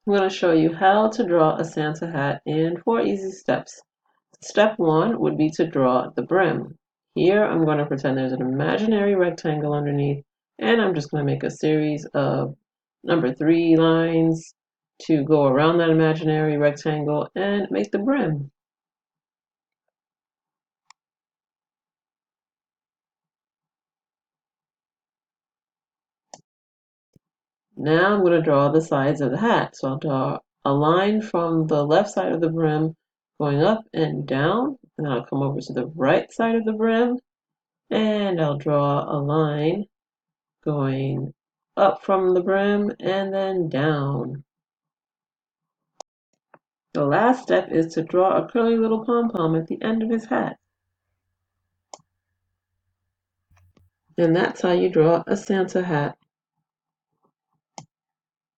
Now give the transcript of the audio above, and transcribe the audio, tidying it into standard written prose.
I'm going to show you how to draw a Santa hat in 4 easy steps. Step 1 would be to draw the brim. Here I'm going to pretend there's an imaginary rectangle underneath, and I'm just going to make a series of number 3 lines to go around that imaginary rectangle and make the brim. Now I'm going to draw the sides of the hat. So I'll draw a line from the left side of the brim going up and down, and then I'll come over to the right side of the brim, and I'll draw a line going up from the brim and then down. The last step is to draw a curly little pom-pom at the end of his hat. And that's how you draw a Santa hat.